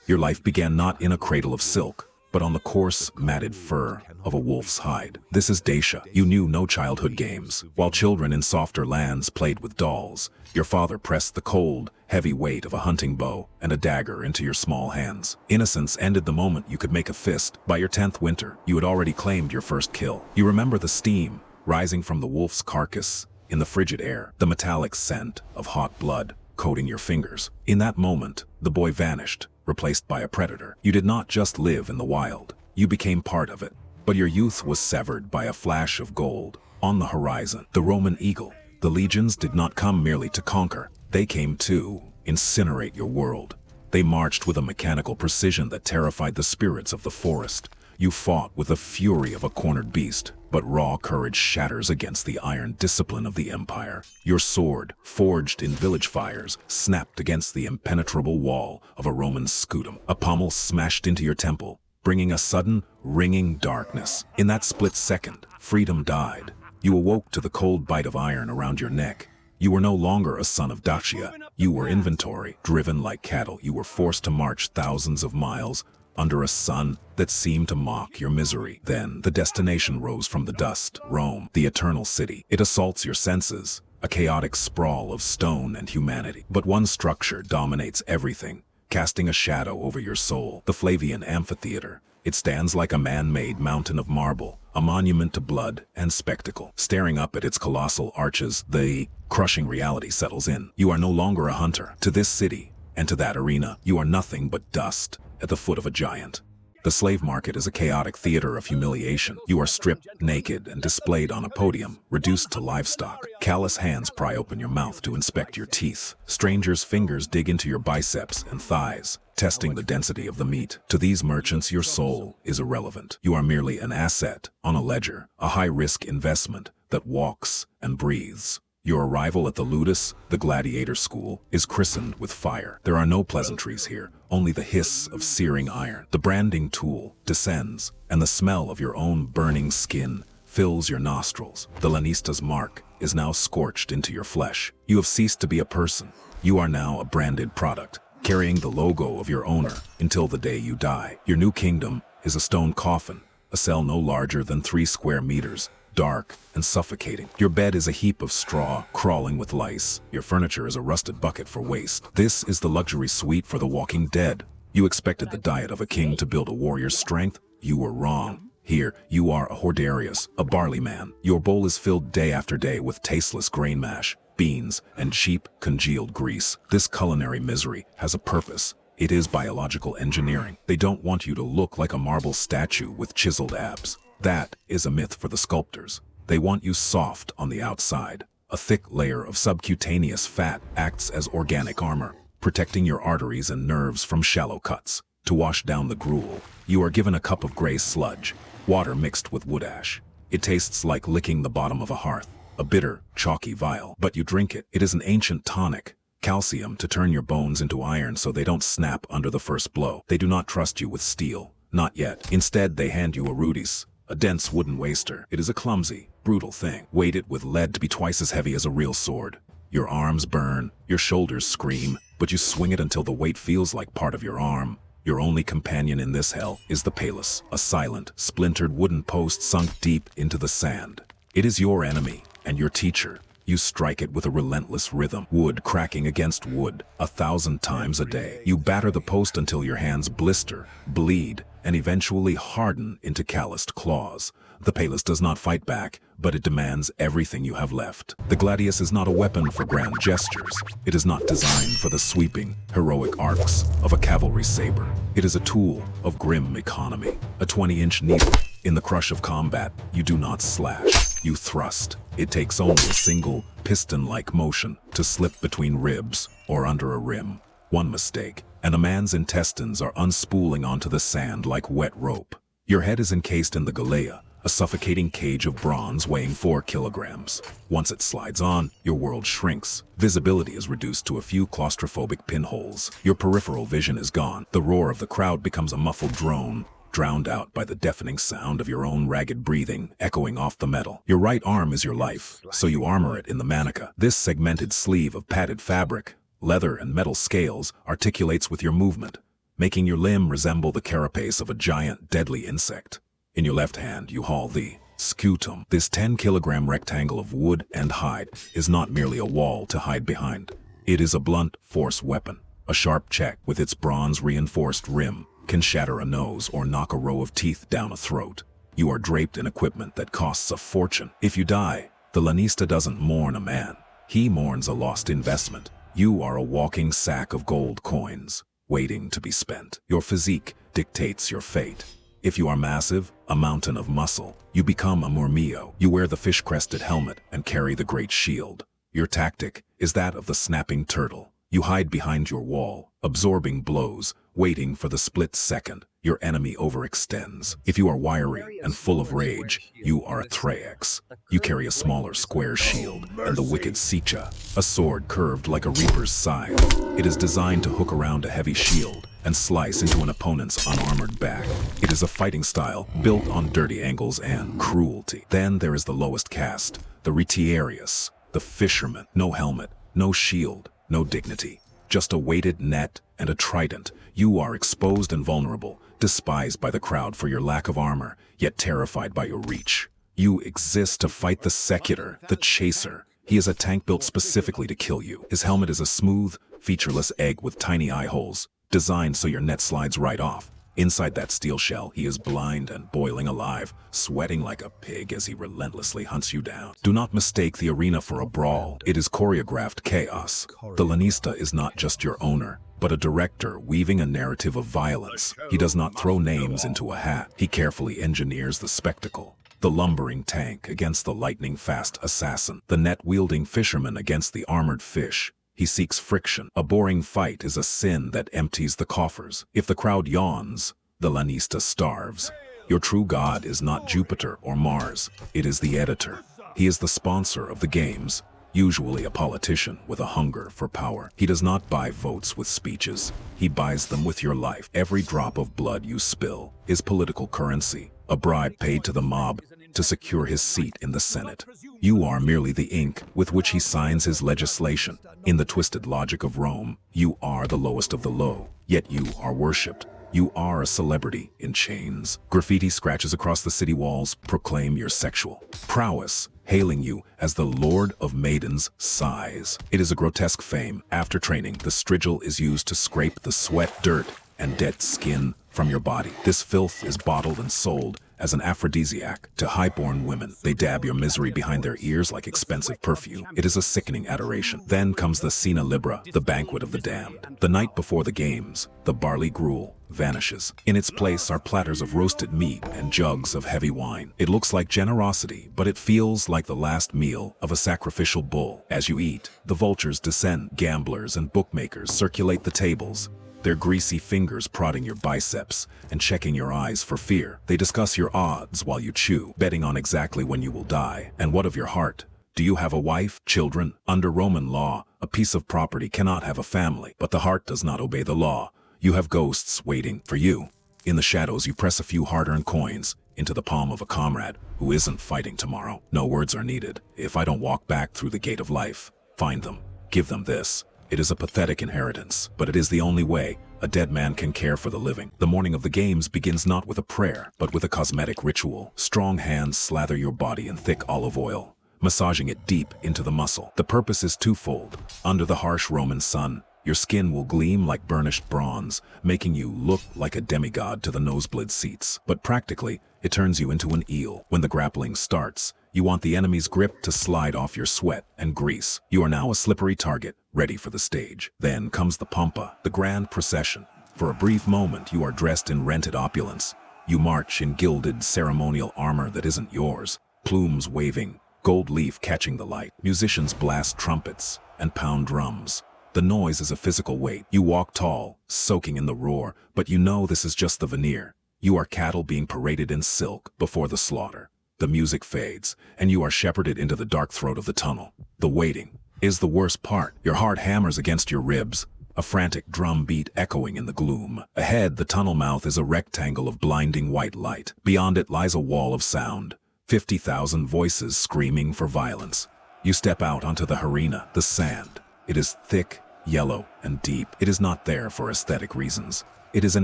Your life began not in a cradle of silk, but on the coarse, matted fur of a wolf's hide. This is Dacia. You knew no childhood games. While children in softer lands played with dolls, your father pressed the cold, heavy weight of a hunting bow and a dagger into your small hands. Innocence ended the moment you could make a fist. By your 10th winter, you had already claimed your first kill. You remember the steam rising from the wolf's carcass in the frigid air, the metallic scent of hot blood coating your fingers. In that moment, the boy vanished, replaced by a predator. You did not just live in the wild, you became part of it. But your youth was severed by a flash of gold. On the horizon, the Roman eagle. The legions did not come merely to conquer, they came to incinerate your world. They marched with a mechanical precision that terrified the spirits of the forest. You fought with the fury of a cornered beast, but raw courage shatters against the iron discipline of the empire. Your sword, forged in village fires, snapped against the impenetrable wall of a Roman scutum. A pommel smashed into your temple, bringing a sudden, ringing darkness. In that split second, freedom died. You awoke to the cold bite of iron around your neck. You were no longer a son of Dacia. You were inventory, driven like cattle. You were forced to march thousands of miles under a sun that seemed to mock your misery. Then the destination rose from the dust. Rome, the eternal city. It assaults your senses, a chaotic sprawl of stone and humanity. But one structure dominates everything, casting a shadow over your soul. The Flavian amphitheater. It stands like a man-made mountain of marble, a monument to blood and spectacle. Staring up at its colossal arches, the crushing reality settles in. You are no longer a hunter. To this city and to that arena, you are nothing but dust at the foot of a giant. The slave market is a chaotic theater of humiliation. You are stripped naked and displayed on a podium, reduced to livestock. Callous hands pry open your mouth to inspect your teeth. Strangers' fingers dig into your biceps and thighs, testing the density of the meat. To these merchants, your soul is irrelevant. You are merely an asset on a ledger, a high-risk investment that walks and breathes. Your arrival at the Ludus, the gladiator school, is christened with fire. There are no pleasantries here, only the hiss of searing iron. The branding tool descends, and the smell of your own burning skin fills your nostrils. The lanista's mark is now scorched into your flesh. You have ceased to be a person. You are now a branded product, carrying the logo of your owner until the day you die. Your new kingdom is a stone coffin, a cell no larger than 3 square meters, dark and suffocating. Your bed is a heap of straw crawling with lice. Your furniture is a rusted bucket for waste. This is the luxury suite for the walking dead. You expected the diet of a king to build a warrior's strength. You were wrong. Here, you are a Hordarius, a barley man. Your bowl is filled day after day with tasteless grain mash, beans, and cheap, congealed grease. This culinary misery has a purpose. It is biological engineering. They don't want you to look like a marble statue with chiseled abs. That is a myth for the sculptors. They want you soft on the outside. A thick layer of subcutaneous fat acts as organic armor, protecting your arteries and nerves from shallow cuts. To wash down the gruel, you are given a cup of gray sludge, water mixed with wood ash. It tastes like licking the bottom of a hearth, a bitter, chalky vial. But you drink it. It is an ancient tonic, calcium to turn your bones into iron so they don't snap under the first blow. They do not trust you with steel. Not yet. Instead, they hand you a rudis, a dense wooden waster. It is a clumsy, brutal thing, weighted with lead to be twice as heavy as a real sword. Your arms burn, your shoulders scream, but you swing it until the weight feels like part of your arm. Your only companion in this hell is the palus, a silent, splintered wooden post sunk deep into the sand. It is your enemy and your teacher. You strike it with a relentless rhythm, wood cracking against wood, 1,000 times a day. You batter the post until your hands blister, bleed, and eventually harden into calloused claws. The palus does not fight back, but it demands everything you have left. The gladius is not a weapon for grand gestures. It is not designed for the sweeping, heroic arcs of a cavalry saber. It is a tool of grim economy, a 20-inch needle. In the crush of combat, you do not slash, you thrust. It takes only a single, piston-like motion to slip between ribs or under a rim. One mistake, and a man's intestines are unspooling onto the sand like wet rope. Your head is encased in the galea, a suffocating cage of bronze weighing 4 kilograms. Once it slides on, your world shrinks. Visibility is reduced to a few claustrophobic pinholes. Your peripheral vision is gone. The roar of the crowd becomes a muffled drone, drowned out by the deafening sound of your own ragged breathing echoing off the metal. Your right arm is your life, so you armor it in the manica. This segmented sleeve of padded fabric, leather and metal scales articulates with your movement, making your limb resemble the carapace of a giant, deadly insect. In your left hand, you haul the scutum. This 10-kilogram rectangle of wood and hide is not merely a wall to hide behind. It is a blunt force weapon. A sharp check with its bronze-reinforced rim can shatter a nose or knock a row of teeth down a throat. You are draped in equipment that costs a fortune. If you die, the lanista doesn't mourn a man. He mourns a lost investment. You are a walking sack of gold coins, waiting to be spent. Your physique dictates your fate. If you are massive, a mountain of muscle, you become a murmillo. You wear the fish-crested helmet and carry the great shield. Your tactic is that of the snapping turtle. You hide behind your wall, absorbing blows, waiting for the split second your enemy overextends. If you are wiry and full of rage, you are a Thraex. You carry a smaller square shield and the wicked Sicha, a sword curved like a reaper's scythe. It is designed to hook around a heavy shield and slice into an opponent's unarmored back. It is a fighting style built on dirty angles and cruelty. Then there is the lowest caste, the retiarius, the fisherman. No helmet, no shield, no dignity. Just a weighted net and a trident. You are exposed and vulnerable, despised by the crowd for your lack of armor, yet terrified by your reach. You exist to fight the secutor, the chaser. He is a tank built specifically to kill you. His helmet is a smooth, featureless egg with tiny eye holes, designed so your net slides right off. Inside that steel shell, he is blind and boiling alive, sweating like a pig as he relentlessly hunts you down. Do not mistake the arena for a brawl. It is choreographed chaos. The lanista is not just your owner, but a director weaving a narrative of violence. He does not throw names into a hat. He carefully engineers the spectacle. The lumbering tank against the lightning-fast assassin. The net-wielding fisherman against the armored fish. He seeks friction. A boring fight is a sin that empties the coffers. If the crowd yawns, the lanista starves. Your true god is not Jupiter or Mars. It is the editor. He is the sponsor of the games, usually a politician with a hunger for power. He does not buy votes with speeches. He buys them with your life. Every drop of blood you spill is political currency, a bribe paid to the mob to secure his seat in the Senate. You are merely the ink with which he signs his legislation. In the twisted logic of Rome, you are the lowest of the low, yet you are worshipped. You are a celebrity in chains. Graffiti scratches across the city walls proclaim your sexual prowess, hailing you as the Lord of Maidens' Sighs. It is a grotesque fame. After training, the strigil is used to scrape the sweat, dirt, and dead skin from your body. This filth is bottled and sold as an aphrodisiac to high-born women. They dab your misery behind their ears like expensive perfume. It is a sickening adoration. Then comes the Cena Libra, the banquet of the damned. The night before the games, the barley gruel vanishes. In its place are platters of roasted meat and jugs of heavy wine. It looks like generosity, but it feels like the last meal of a sacrificial bull. As you eat, the vultures descend. Gamblers and bookmakers circulate the tables, their greasy fingers prodding your biceps and checking your eyes for fear. They discuss your odds while you chew, betting on exactly when you will die. And what of your heart? Do you have a wife, children? Under Roman law, a piece of property cannot have a family, but the heart does not obey the law. You have ghosts waiting for you. In the shadows, you press a few hard-earned coins into the palm of a comrade who isn't fighting tomorrow. No words are needed. If I don't walk back through the gate of life, find them, give them this. It is a pathetic inheritance, but it is the only way a dead man can care for the living. The morning of the games begins not with a prayer, but with a cosmetic ritual. Strong hands slather your body in thick olive oil, massaging it deep into the muscle. The purpose is twofold. Under the harsh Roman sun, your skin will gleam like burnished bronze, making you look like a demigod to the nosebleed seats. But practically, it turns you into an eel. When the grappling starts, you want the enemy's grip to slide off your sweat and grease. You are now a slippery target, ready for the stage. Then comes the pampa, the grand procession. For a brief moment, you are dressed in rented opulence. You march in gilded ceremonial armor that isn't yours, plumes waving, gold leaf catching the light. Musicians blast trumpets and pound drums. The noise is a physical weight. You walk tall, soaking in the roar, but you know this is just the veneer. You are cattle being paraded in silk before the slaughter. The music fades, and you are shepherded into the dark throat of the tunnel. The waiting is the worst part. Your heart hammers against your ribs, a frantic drum beat echoing in the gloom. Ahead, the tunnel mouth is a rectangle of blinding white light. Beyond it lies a wall of sound, 50,000 voices screaming for violence. You step out onto the arena, the sand. It is thick, yellow, and deep. It is not there for aesthetic reasons. It is an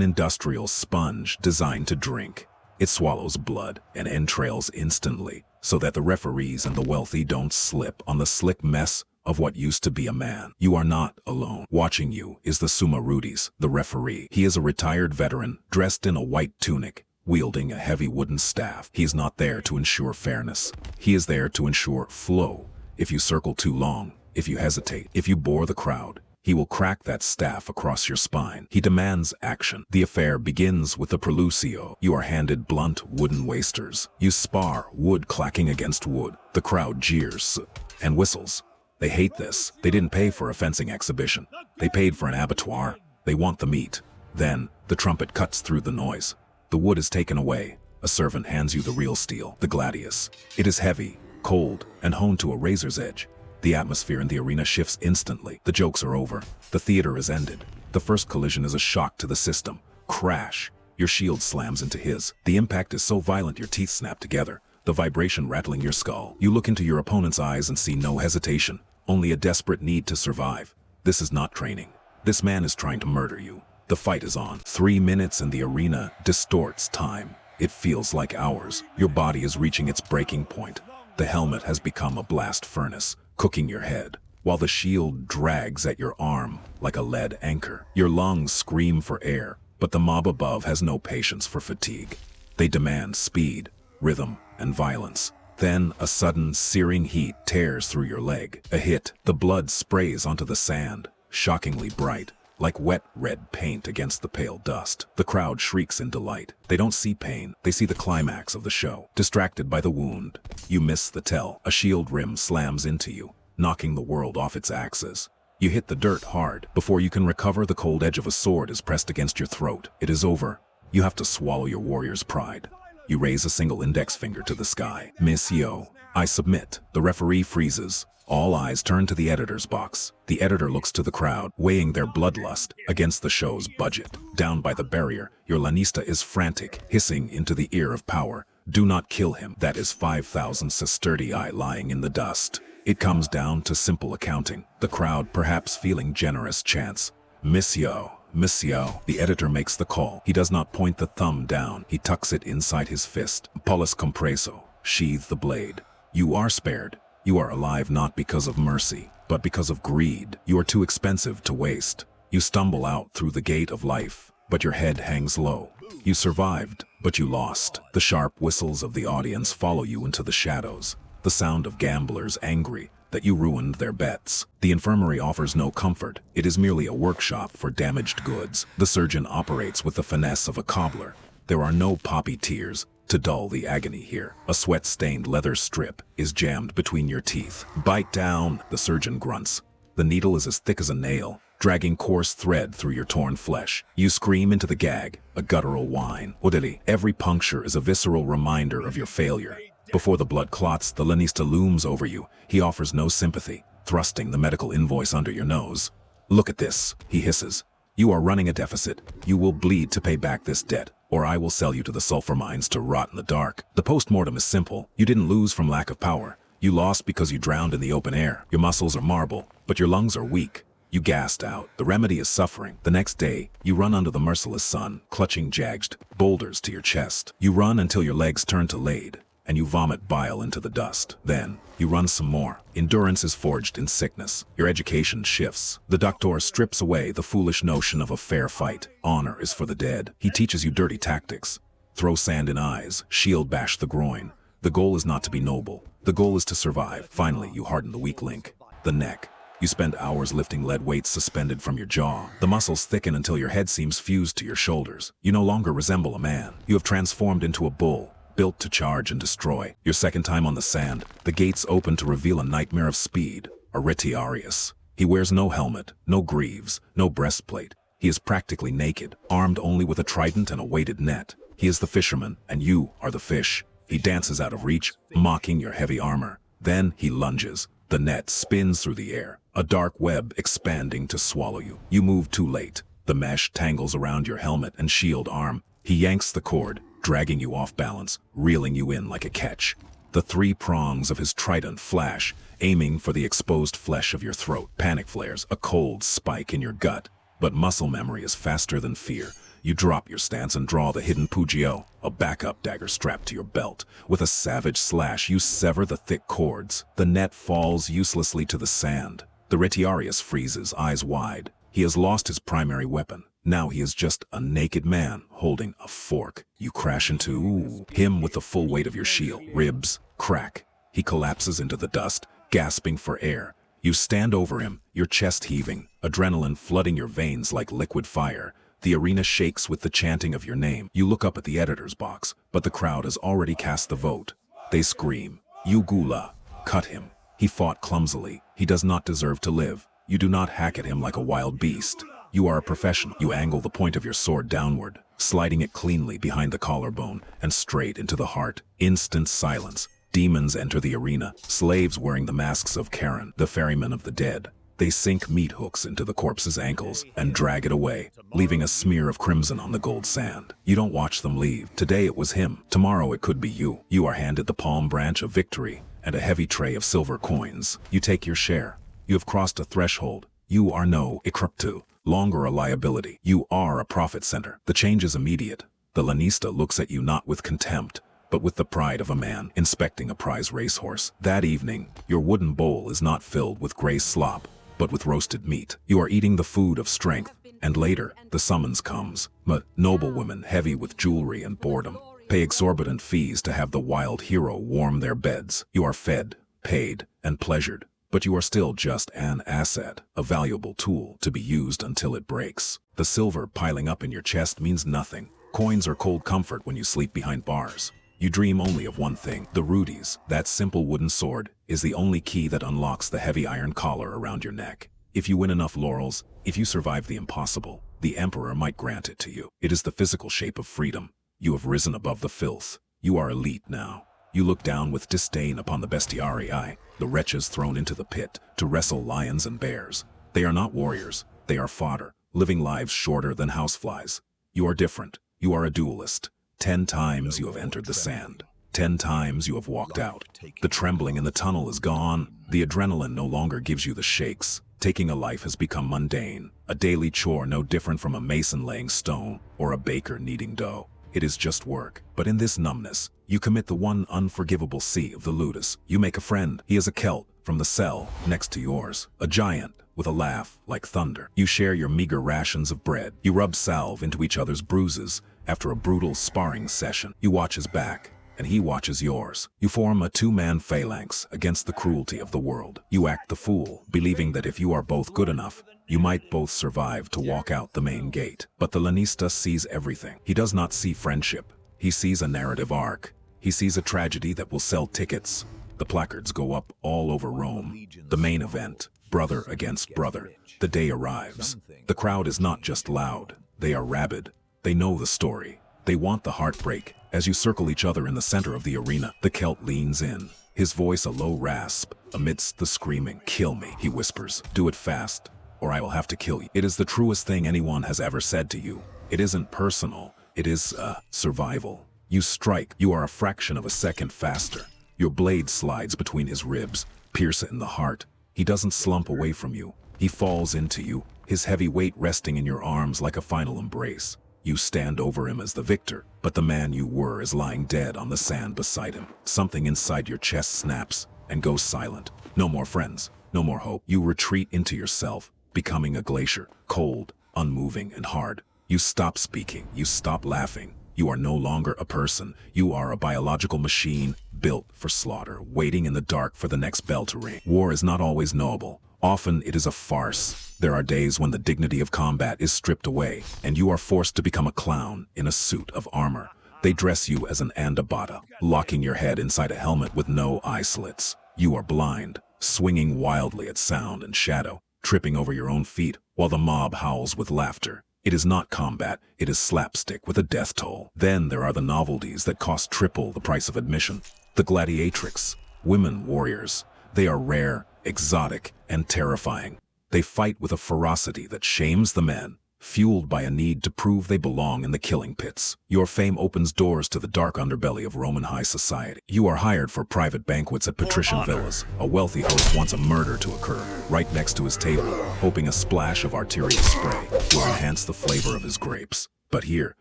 industrial sponge designed to drink. It swallows blood and entrails instantly, so that the referees and the wealthy don't slip on the slick mess of what used to be a man. You are not alone. Watching you is the Summa Rudis, the referee. He is a retired veteran, dressed in a white tunic, wielding a heavy wooden staff. He is not there to ensure fairness. He is there to ensure flow. If you circle too long, if you hesitate, if you bore the crowd, he will crack that staff across your spine. He demands action. The affair begins with the prelucio. You are handed blunt wooden wasters. You spar, wood clacking against wood. The crowd jeers and whistles. They hate this. They didn't pay for a fencing exhibition. They paid for an abattoir. They want the meat. Then, the trumpet cuts through the noise. The wood is taken away. A servant hands you the real steel, the gladius. It is heavy, cold, and honed to a razor's edge. The atmosphere in the arena shifts instantly. The jokes are over. The theater is ended. The first collision is a shock to the system. Crash. Your shield slams into his. The impact is so violent your teeth snap together, the vibration rattling your skull. You look into your opponent's eyes and see no hesitation, only a desperate need to survive. This is not training. This man is trying to murder you. The fight is on. 3 minutes and the arena distorts time. It feels like hours. Your body is reaching its breaking point. The helmet has become a blast furnace, cooking your head, while the shield drags at your arm like a lead anchor. Your lungs scream for air, but the mob above has no patience for fatigue. They demand speed, rhythm, and violence. Then a sudden, searing heat tears through your leg. A hit, the blood sprays onto the sand, shockingly bright, like wet red paint against the pale dust. The crowd shrieks in delight. They don't see pain, they see the climax of the show. Distracted by the wound, you miss the tell. A shield rim slams into you, knocking the world off its axis. You hit the dirt hard. Before you can recover, the cold edge of a sword is pressed against your throat. It is over. You have to swallow your warrior's pride. You raise a single index finger to the sky. Missio, I submit. The referee freezes. All eyes turn to the editor's box. The editor looks to the crowd, weighing their bloodlust against the show's budget. Down by the barrier, your lanista is frantic, hissing into the ear of power. Do not kill him. That is 5,000 sestertii lying in the dust. It comes down to simple accounting. The crowd, perhaps feeling generous, chants, Missio. Missio. The editor makes the call. He does not point the thumb down. He tucks it inside his fist. Pollis compresso. Sheathe the blade. You are spared. You are alive not because of mercy, but because of greed. You are too expensive to waste. You stumble out through the gate of life, but your head hangs low. You survived, but you lost. The sharp whistles of the audience follow you into the shadows. The sound of gamblers angry that you ruined their bets. The infirmary offers no comfort. It is merely a workshop for damaged goods. The surgeon operates with the finesse of a cobbler. There are no poppy tears to dull the agony here. A sweat-stained leather strip is jammed between your teeth. Bite down, the surgeon grunts. The needle is as thick as a nail, dragging coarse thread through your torn flesh. You scream into the gag, a guttural whine. Odili, every puncture is a visceral reminder of your failure. Before the blood clots, the lanista looms over you. He offers no sympathy, thrusting the medical invoice under your nose. Look at this, he hisses. You are running a deficit. You will bleed to pay back this debt, or I will sell you to the sulfur mines to rot in the dark. The post-mortem is simple. You didn't lose from lack of power. You lost because you drowned in the open air. Your muscles are marble, but your lungs are weak. You gassed out. The remedy is suffering. The next day, you run under the merciless sun, clutching jagged boulders to your chest. You run until your legs turn to lade, and you vomit bile into the dust. Then, you run some more. Endurance is forged in sickness. Your education shifts. The doctor strips away the foolish notion of a fair fight. Honor is for the dead. He teaches you dirty tactics. Throw sand in eyes, shield bash the groin. The goal is not to be noble. The goal is to survive. Finally, you harden the weak link, the neck. You spend hours lifting lead weights suspended from your jaw. The muscles thicken until your head seems fused to your shoulders. You no longer resemble a man. You have transformed into a bull, built to charge and destroy. Your second time on the sand, the gates open to reveal a nightmare of speed, a retiarius. He wears no helmet, no greaves, no breastplate. He is practically naked, armed only with a trident and a weighted net. He is the fisherman, and you are the fish. He dances out of reach, mocking your heavy armor. Then he lunges. The net spins through the air, a dark web expanding to swallow you. You move too late. The mesh tangles around your helmet and shield arm. He yanks the cord, dragging you off balance, reeling you in like a catch. The 3 prongs of his trident flash, aiming for the exposed flesh of your throat. Panic flares, a cold spike in your gut. But muscle memory is faster than fear. You drop your stance and draw the hidden Pugio, a backup dagger strapped to your belt. With a savage slash, you sever the thick cords. The net falls uselessly to the sand. The Retiarius freezes, eyes wide. He has lost his primary weapon. Now he is just a naked man holding a fork. You crash into him with the full weight of your shield. Ribs crack. He collapses into the dust, gasping for air. You stand over him, your chest heaving, adrenaline flooding your veins like liquid fire. The arena shakes with the chanting of your name. You look up at the editor's box, but the crowd has already cast the vote. They scream, "You Gula, cut him. He fought clumsily. He does not deserve to live." You do not hack at him like a wild beast. You are a professional. You angle the point of your sword downward, sliding it cleanly behind the collarbone and straight into the heart. Instant silence. Demons enter the arena, slaves wearing the masks of Karen, the ferryman of the dead. They sink meat hooks into the corpse's ankles and drag it away, leaving a smear of crimson on the gold sand. You don't watch them leave. Today it was him. Tomorrow it could be you. You are handed the palm branch of victory and a heavy tray of silver coins. You take your share. You have crossed a threshold. You are no Ikruptu, longer a liability. You are a profit center. The change is immediate. The lanista looks at you not with contempt, but with the pride of a man inspecting a prize racehorse. That evening, your wooden bowl is not filled with gray slop, but with roasted meat. You are eating the food of strength, and later, the summons comes. Noblewomen heavy with jewelry and boredom pay exorbitant fees to have the wild hero warm their beds. You are fed, paid, and pleasured. But you are still just an asset, a valuable tool to be used until it breaks. The silver piling up in your chest means nothing. Coins are cold comfort when you sleep behind bars. You dream only of one thing, the rudies. That simple wooden sword is the only key that unlocks the heavy iron collar around your neck. If you win enough laurels, if you survive the impossible, the Emperor might grant it to you. It is the physical shape of freedom. You have risen above the filth. You are elite now. You look down with disdain upon the bestiarii, the wretches thrown into the pit to wrestle lions and bears. They are not warriors, they are fodder, living lives shorter than houseflies. You are different. You are a duelist. 10 times you have entered the sand. 10 times you have walked out. The trembling in the tunnel is gone. The adrenaline no longer gives you the shakes. Taking a life has become mundane, a daily chore no different from a mason laying stone or a baker kneading dough. It is just work. But in this numbness, you commit the one unforgivable C of the ludus. You make a friend. He is a Celt from the cell next to yours, a giant with a laugh like thunder. You share your meager rations of bread. You rub salve into each other's bruises after a brutal sparring session. You watch his back, and he watches yours. You form a two-man phalanx against the cruelty of the world. You act the fool, believing that if you are both good enough, you might both survive to walk out the main gate. But the lanista sees everything. He does not see friendship. He sees a narrative arc. He sees a tragedy that will sell tickets. The placards go up all over Rome. The main event, brother against brother. The day arrives. The crowd is not just loud. They are rabid. They know the story. They want the heartbreak. As you circle each other in the center of the arena, the Celt leans in. His voice a low rasp amidst the screaming. "Kill me," he whispers. "Do it fast, or I will have to kill you." It is the truest thing anyone has ever said to you. It isn't personal. It is survival. You strike. You are a fraction of a second faster. Your blade slides between his ribs, pierce it in the heart. He doesn't slump away from you. He falls into you, his heavy weight resting in your arms like a final embrace. You stand over him as the victor, but the man you were is lying dead on the sand beside him. Something inside your chest snaps and goes silent. No more friends, no more hope. You retreat into yourself, becoming a glacier, cold, unmoving, and hard. You stop speaking, you stop laughing. You are no longer a person. You are a biological machine built for slaughter, waiting in the dark for the next bell to ring. War is not always knowable. Often it is a farce. There are days when the dignity of combat is stripped away, and you are forced to become a clown in a suit of armor. They dress you as an andabata, locking your head inside a helmet with no eye slits. You are blind, swinging wildly at sound and shadow, tripping over your own feet, while the mob howls with laughter. It is not combat, it is slapstick with a death toll. Then there are the novelties that cost triple the price of admission. The gladiatrix, women warriors. They are rare, exotic, and terrifying. They fight with a ferocity that shames the men, fueled by a need to prove they belong in the killing pits. Your fame opens doors to the dark underbelly of Roman high society. You are hired for private banquets at patrician villas. A wealthy host wants a murder to occur right next to his table, hoping a splash of arterial spray will enhance the flavor of his grapes. But here,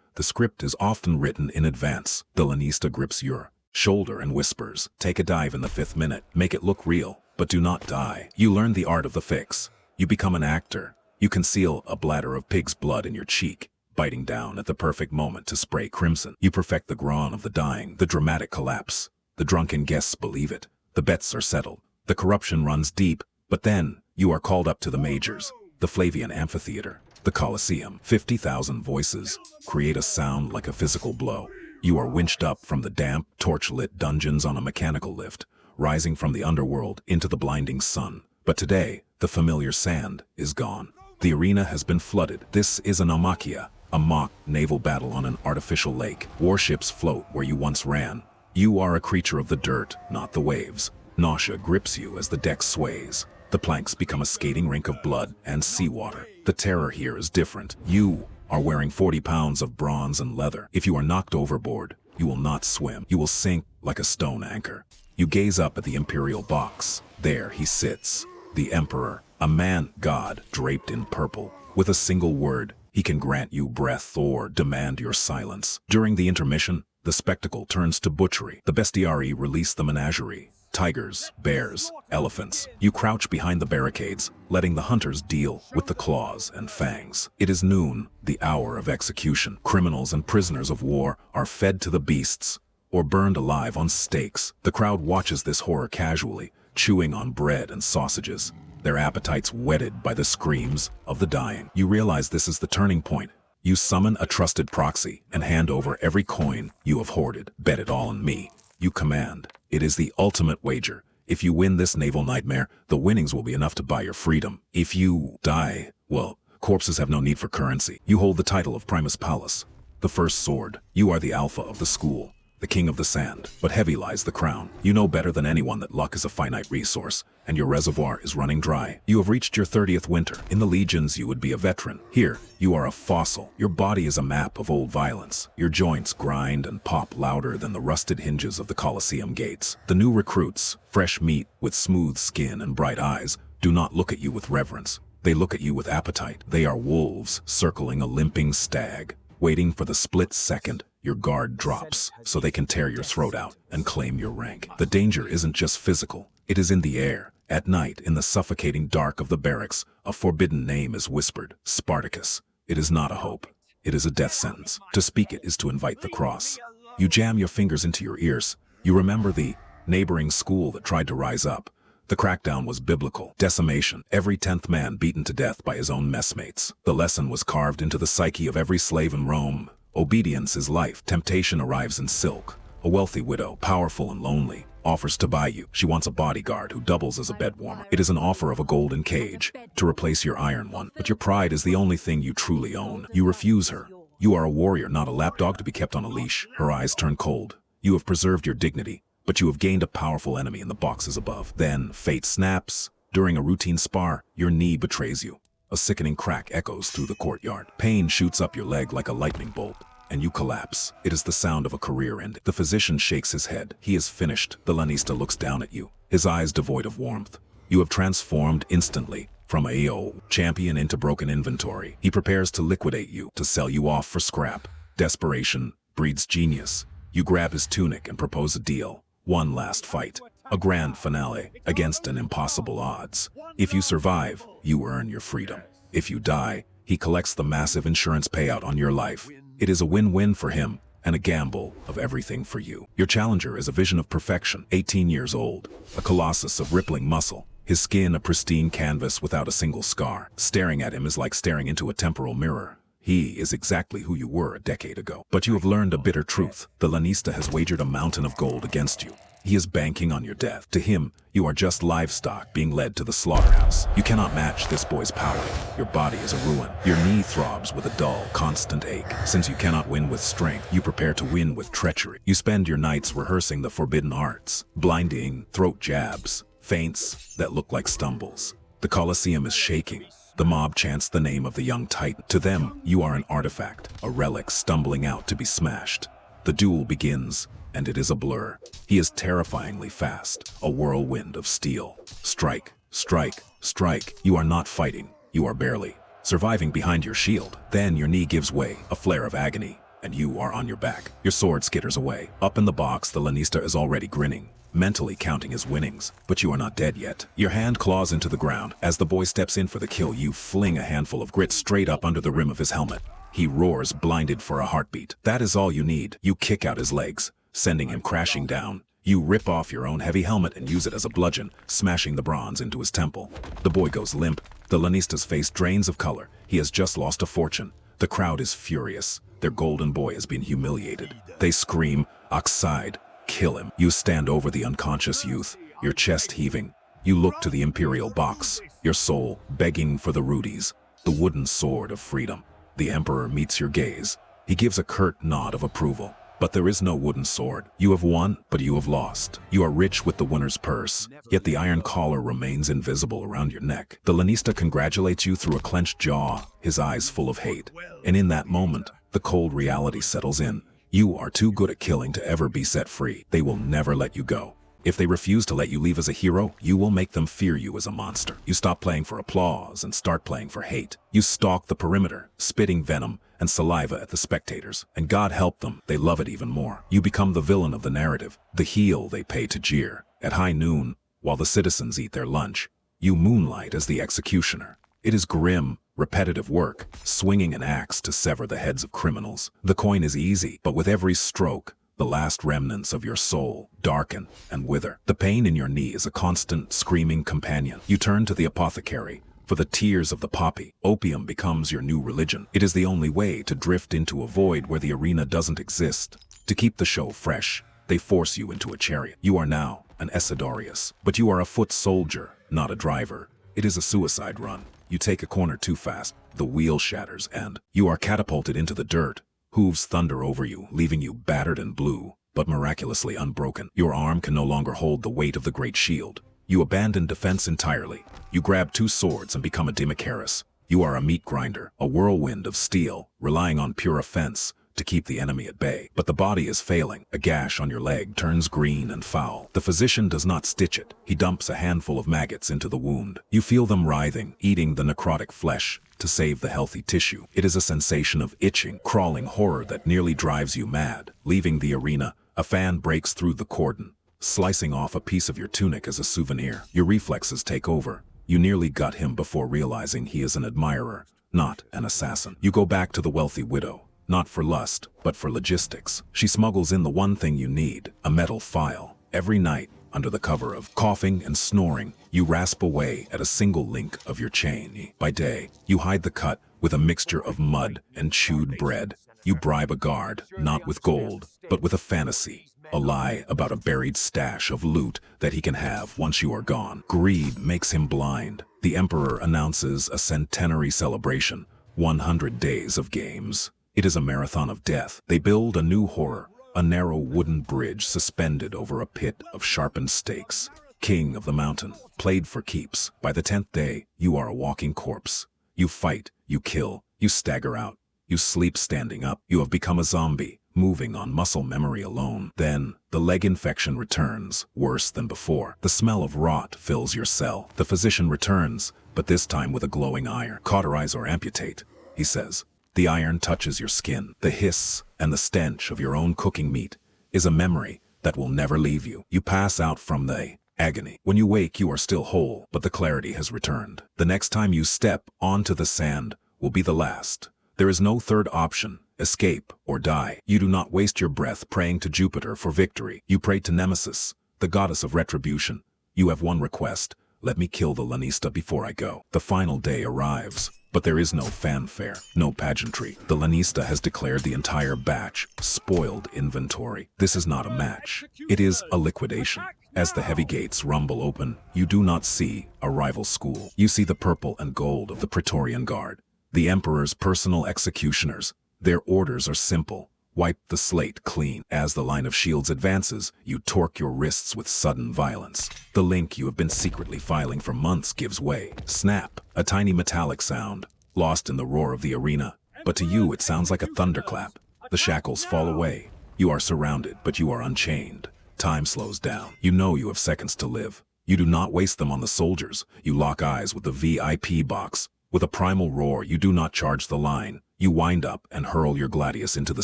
the script is often written in advance. The lanista grips your shoulder and whispers, take a dive in the 5th minute, make it look real, but do not die. You learn the art of the fix. You become an actor. You conceal a bladder of pig's blood in your cheek, biting down at the perfect moment to spray crimson. You perfect the groan of the dying, the dramatic collapse. The drunken guests believe it. The bets are settled. The corruption runs deep, but then you are called up to the majors, the Flavian amphitheater, the Colosseum. 50,000 voices create a sound like a physical blow. You are winched up from the damp, torch-lit dungeons on a mechanical lift, rising from the underworld into the blinding sun. But today, the familiar sand is gone. The arena has been flooded. This is an Amachia, a mock naval battle on an artificial lake. Warships float where you once ran. You are a creature of the dirt, not the waves. Nausea grips you as the deck sways. The planks become a skating rink of blood and seawater. The terror here is different. You are wearing 40 pounds of bronze and leather. If you are knocked overboard, you will not swim. You will sink like a stone anchor. You gaze up at the imperial box. There he sits, the emperor, a man-god draped in purple. With a single word, he can grant you breath or demand your silence. During the intermission, the spectacle turns to butchery. The bestiari release the menagerie. Tigers, bears, elephants. You crouch behind the barricades, letting the hunters deal with the claws and fangs. It is noon, the hour of execution. Criminals and prisoners of war are fed to the beasts or burned alive on stakes. The crowd watches this horror casually, chewing on bread and sausages, their appetites whetted by the screams of the dying. You realize this is the turning point. You summon a trusted proxy and hand over every coin you have hoarded. Bet it all on me, you command. It is the ultimate wager. If you win this naval nightmare, the winnings will be enough to buy your freedom. If you die, well, corpses have no need for currency. You hold the title of Primus Paulus, the first sword. You are the alpha of the school, the king of the sand. But heavy lies the crown. You know better than anyone that luck is a finite resource, and your reservoir is running dry. You have reached your 30th winter. In the legions, you would be a veteran. Here, you are a fossil. Your body is a map of old violence. Your joints grind and pop louder than the rusted hinges of the Colosseum gates. The new recruits, fresh meat with smooth skin and bright eyes, do not look at you with reverence. They look at you with appetite. They are wolves circling a limping stag, waiting for the split second your guard drops so they can tear your throat out and claim your rank. The danger isn't just physical. It is in the air. At night, in the suffocating dark of the barracks, a forbidden name is whispered. Spartacus. It is not a hope. It is a death sentence. To speak it is to invite the cross. You jam your fingers into your ears. You remember the neighboring school that tried to rise up. The crackdown was biblical. Decimation. Every 10th man beaten to death by his own messmates. The lesson was carved into the psyche of every slave in Rome. Obedience is life. Temptation arrives in silk. A wealthy widow, powerful and lonely, offers to buy you. She wants a bodyguard who doubles as a bed warmer. It is an offer of a golden cage to replace your iron one. But your pride is the only thing you truly own. You refuse her. You are a warrior, not a lapdog to be kept on a leash. Her eyes turn cold. You have preserved your dignity, but you have gained a powerful enemy in the boxes above. Then fate snaps. During a routine spar, your knee betrays you. A sickening crack echoes through the courtyard. Pain shoots up your leg like a lightning bolt, and you collapse. It is the sound of a career end. The physician shakes his head. He is finished. The lanista looks down at you, his eyes devoid of warmth. You have transformed instantly from a champion into broken inventory. He prepares to liquidate you, to sell you off for scrap. Desperation breeds genius. You grab his tunic and propose a deal. One last fight. A grand finale against an impossible odds. If you survive, you earn your freedom. If you die, he collects the massive insurance payout on your life. It is a win-win for him and a gamble of everything for you. Your challenger is a vision of perfection, 18 years old, a colossus of rippling muscle, his skin a pristine canvas without a single scar. Staring at him is like staring into a temporal mirror. He is exactly who you were a decade ago. But you have learned a bitter truth. The lanista has wagered a mountain of gold against you. He is banking on your death. To him, you are just livestock being led to the slaughterhouse. You cannot match this boy's power. Your body is a ruin. Your knee throbs with a dull, constant ache. Since you cannot win with strength, you prepare to win with treachery. You spend your nights rehearsing the forbidden arts, blinding throat jabs, feints that look like stumbles. The Colosseum is shaking. The mob chants the name of the young titan. To them, you are an artifact, a relic stumbling out to be smashed. The duel begins, and it is a blur. He is terrifyingly fast, a whirlwind of steel. Strike, strike, strike. You are not fighting. You are barely surviving behind your shield. Then your knee gives way, a flare of agony, and you are on your back. Your sword skitters away. Up in the box, the lanista is already grinning, mentally counting his winnings. But you are not dead yet. Your hand claws into the ground. As the boy steps in for the kill, you fling a handful of grit straight up under the rim of his helmet. He roars, blinded for a heartbeat. That is all you need. You kick out his legs, sending him crashing down. You rip off your own heavy helmet and use it as a bludgeon, smashing the bronze into his temple. The boy goes limp. The lanista's face drains of color. He has just lost a fortune. The crowd is furious. Their golden boy has been humiliated. They scream, "Oxide, kill him." You stand over the unconscious youth, your chest heaving. You look to the imperial box, your soul begging for the rudies, the wooden sword of freedom. The emperor meets your gaze. He gives a curt nod of approval. But there is no wooden sword. You have won, but you have lost. You are rich with the winner's purse, yet the iron collar remains invisible around your neck. The lanista congratulates you through a clenched jaw, his eyes full of hate. And in that moment, the cold reality settles in. You are too good at killing to ever be set free. They will never let you go. If they refuse to let you leave as a hero, you will make them fear you as a monster. You stop playing for applause and start playing for hate. You stalk the perimeter, spitting venom and saliva at the spectators. And God help them, they love it even more. You become the villain of the narrative, the heel they pay to jeer. At high noon, while the citizens eat their lunch, you moonlight as the executioner. It is grim, repetitive work, swinging an axe to sever the heads of criminals. The coin is easy, but with every stroke, the last remnants of your soul darken and wither. The pain in your knee is a constant, screaming companion. You turn to the apothecary for the tears of the poppy. Opium becomes your new religion. It is the only way to drift into a void where the arena doesn't exist. To keep the show fresh, they force you into a chariot. You are now an Essidorius, but you are a foot soldier, not a driver. It is a suicide run. You take a corner too fast, the wheel shatters, and you are catapulted into the dirt. Hooves thunder over you, leaving you battered and blue, but miraculously unbroken. Your arm can no longer hold the weight of the great shield. You abandon defense entirely. You grab two swords and become a Demicharis. You are a meat grinder, a whirlwind of steel, relying on pure offense to keep the enemy at bay. But the body is failing. A gash on your leg turns green and foul. The physician does not stitch it. He dumps a handful of maggots into the wound. You feel them writhing, eating the necrotic flesh to save the healthy tissue. It is a sensation of itching, crawling horror that nearly drives you mad. Leaving the arena, a fan breaks through the cordon, slicing off a piece of your tunic as a souvenir. Your reflexes take over. You nearly gut him before realizing he is an admirer, not an assassin. You go back to the wealthy widow, not for lust, but for logistics. She smuggles in the one thing you need, a metal file. Every night, under the cover of coughing and snoring, you rasp away at a single link of your chain. By day, you hide the cut with a mixture of mud and chewed bread. You bribe a guard, not with gold, but with a fantasy, a lie about a buried stash of loot that he can have once you are gone. Greed makes him blind. The emperor announces a centenary celebration, 100 days of games. It is a marathon of death. They build a new horror, a narrow wooden bridge suspended over a pit of sharpened stakes. King of the mountain, played for keeps. By the 10th day, you are a walking corpse. You fight, you kill, you stagger out, you sleep standing up. You have become a zombie, moving on muscle memory alone. Then, the leg infection returns, worse than before. The smell of rot fills your cell. The physician returns, but this time with a glowing iron. Cauterize or amputate, he says. The iron touches your skin. The hiss and the stench of your own cooking meat is a memory that will never leave you. You pass out from the agony. When you wake, you are still whole, but the clarity has returned. The next time you step onto the sand will be the last. There is no third option, escape or die. You do not waste your breath praying to Jupiter for victory. You pray to Nemesis, the goddess of retribution. You have one request: let me kill the lanista before I go. The final day arrives. But there is no fanfare, no pageantry. The lanista has declared the entire batch spoiled inventory. This is not a match. It is a liquidation. As the heavy gates rumble open, you do not see a rival school. You see the purple and gold of the Praetorian Guard, the emperor's personal executioners. Their orders are simple: wipe the slate clean. As the line of shields advances, you torque your wrists with sudden violence. The link you have been secretly filing for months gives way. Snap, a tiny metallic sound, lost in the roar of the arena. But to you it sounds like a thunderclap. The shackles fall away. You are surrounded, but you are unchained. Time slows down. You know you have seconds to live. You do not waste them on the soldiers. You lock eyes with the VIP box, With a primal roar, you do not charge the line. You wind up and hurl your gladius into the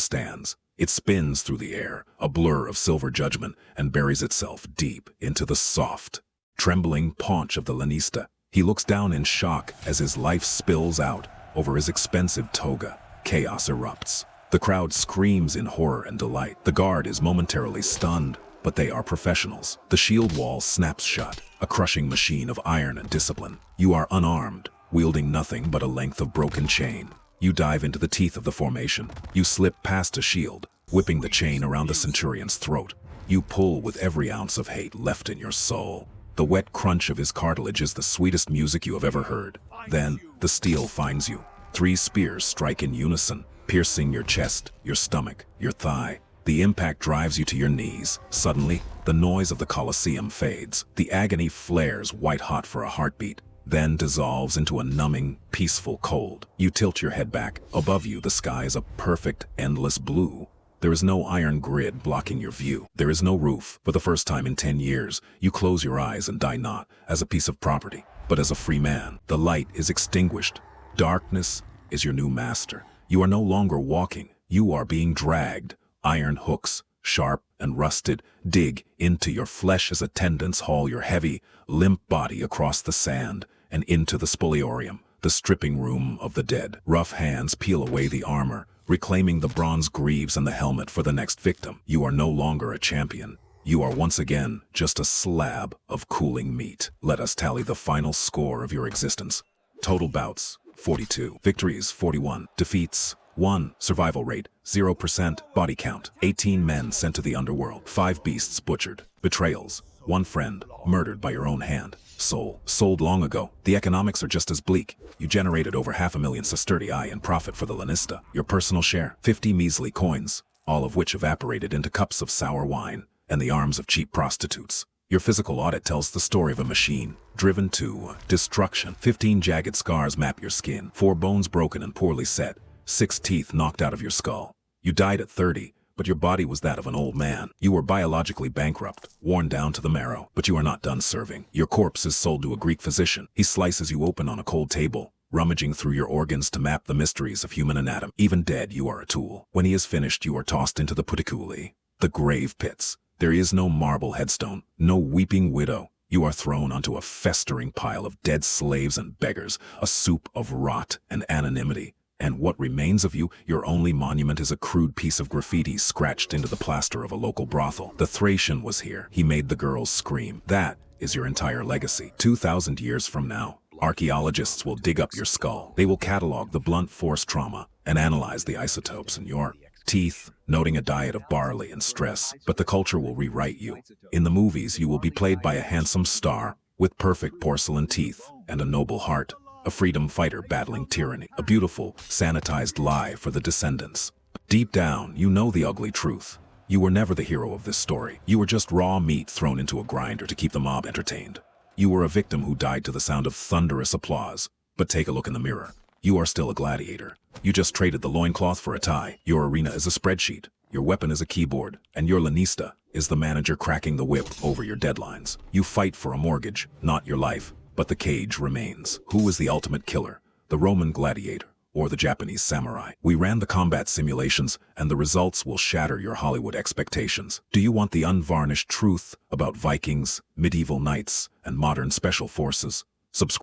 stands. It spins through the air, a blur of silver judgment, and buries itself deep into the soft, trembling paunch of the lanista. He looks down in shock as his life spills out over his expensive toga. Chaos erupts. The crowd screams in horror and delight. The guard is momentarily stunned, but they are professionals. The shield wall snaps shut, a crushing machine of iron and discipline. You are unarmed, wielding nothing but a length of broken chain. You dive into the teeth of the formation. You slip past a shield, whipping the chain around the centurion's throat. You pull with every ounce of hate left in your soul. The wet crunch of his cartilage is the sweetest music you have ever heard. Then, the steel finds you. 3 spears strike in unison, piercing your chest, your stomach, your thigh. The impact drives you to your knees. Suddenly, the noise of the Colosseum fades. The agony flares white-hot for a heartbeat, then dissolves into a numbing, peaceful cold. You tilt your head back. Above you, the sky is a perfect, endless blue. There is no iron grid blocking your view. There is no roof. For the first time in 10 years, you close your eyes and die not as a piece of property, but as a free man. The light is extinguished. Darkness is your new master. You are no longer walking. You are being dragged. Iron hooks, sharp and rusted, dig into your flesh as attendants haul your heavy, limp body across the sand and into the spoliorium, the stripping room of the dead. Rough hands peel away the armor, reclaiming the bronze greaves and the helmet for the next victim. You are no longer a champion. You are once again just a slab of cooling meat. Let us tally the final score of your existence. Total bouts, 42. Victories, 41. Defeats, 1. Survival rate, 0%. Body count, 18 men sent to the underworld. 5 beasts butchered. Betrayals, 1 friend, murdered by your own hand. Soul, sold long ago. The economics are just as bleak. You generated over 500,000 sestertii in profit for the lanista. Your personal share, 50 measly coins, all of which evaporated into cups of sour wine and the arms of cheap prostitutes. Your physical audit tells the story of a machine driven to destruction. 15 jagged scars map your skin, 4 bones broken and poorly set, 6 teeth knocked out of your skull. You died at 30, but your body was that of an old man. You were biologically bankrupt, worn down to the marrow, but you are not done serving. Your corpse is sold to a Greek physician. He slices you open on a cold table, rummaging through your organs to map the mysteries of human anatomy. Even dead, you are a tool. When he is finished, you are tossed into the Cubicle, the grave pits. There is no marble headstone, no weeping widow. You are thrown onto a festering pile of dead slaves and beggars, a soup of rot and anonymity. And what remains of you, your only monument is a crude piece of graffiti scratched into the plaster of a local brothel. The Thracian was here. He made the girls scream. That is your entire legacy. 2,000 years from now, archaeologists will dig up your skull. They will catalog the blunt force trauma and analyze the isotopes in your teeth, noting a diet of barley and stress. But the culture will rewrite you. In the movies, you will be played by a handsome star with perfect porcelain teeth and a noble heart. A freedom fighter battling tyranny. A beautiful, sanitized lie for the descendants. Deep down, you know the ugly truth. You were never the hero of this story. You were just raw meat thrown into a grinder to keep the mob entertained. You were a victim who died to the sound of thunderous applause. But take a look in the mirror. You are still a gladiator. You just traded the loincloth for a tie. Your arena is a spreadsheet. Your weapon is a keyboard. And your lanista is the manager cracking the whip over your deadlines. You fight for a mortgage, not your life. But the cage remains. Who is the ultimate killer? The Roman gladiator or the Japanese samurai? We ran the combat simulations, and the results will shatter your Hollywood expectations. Do you want the unvarnished truth about Vikings, medieval knights, and modern special forces?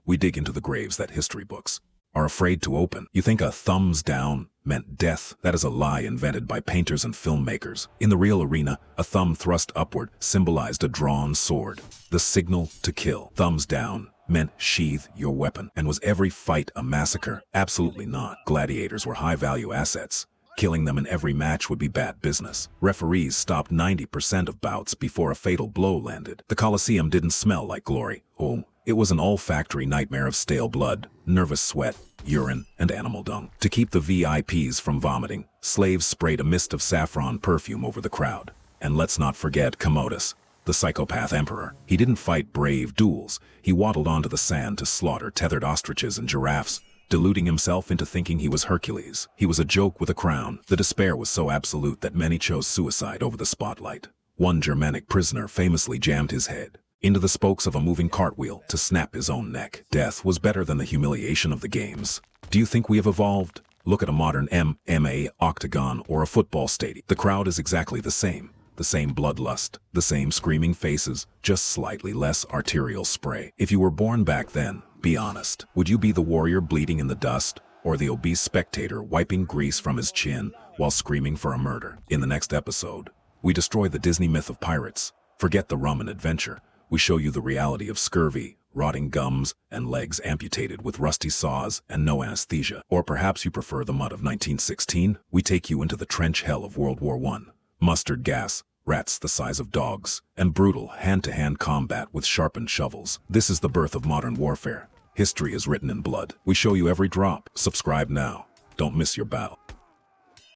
We dig into the graves that history books are afraid to open. You think a thumbs down meant death? That is a lie invented by painters and filmmakers. In the real arena, a thumb thrust upward symbolized a drawn sword, the signal to kill. Thumbs down meant sheathe your weapon. And was every fight a massacre? Absolutely not. Gladiators were high-value assets. Killing them in every match would be bad business. Referees stopped 90% of bouts before a fatal blow landed. The Colosseum didn't smell like glory. Oh, it was an olfactory nightmare of stale blood, nervous sweat, urine, and animal dung. To keep the VIPs from vomiting, slaves sprayed a mist of saffron perfume over the crowd. And let's not forget Commodus, the psychopath emperor. He didn't fight brave duels. He waddled onto the sand to slaughter tethered ostriches and giraffes, deluding himself into thinking he was Hercules. He was a joke with a crown. The despair was so absolute that many chose suicide over the spotlight. One Germanic prisoner famously jammed his head into the spokes of a moving cartwheel to snap his own neck. Death was better than the humiliation of the games. Do you think we have evolved? Look at a modern MMA octagon or a football stadium. The crowd is exactly the same bloodlust, the same screaming faces, just slightly less arterial spray. If you were born back then, be honest. Would you be the warrior bleeding in the dust, or the obese spectator wiping grease from his chin while screaming for a murder? In the next episode, we destroy the Disney myth of pirates. Forget the rum and adventure. We show you the reality of scurvy, rotting gums, and legs amputated with rusty saws and no anesthesia. Or perhaps you prefer the mud of 1916? We take you into the trench hell of World War I. Mustard gas, rats the size of dogs, and brutal hand-to-hand combat with sharpened shovels. This is the birth of modern warfare. History is written in blood. We show you every drop. Subscribe now. Don't miss your battle.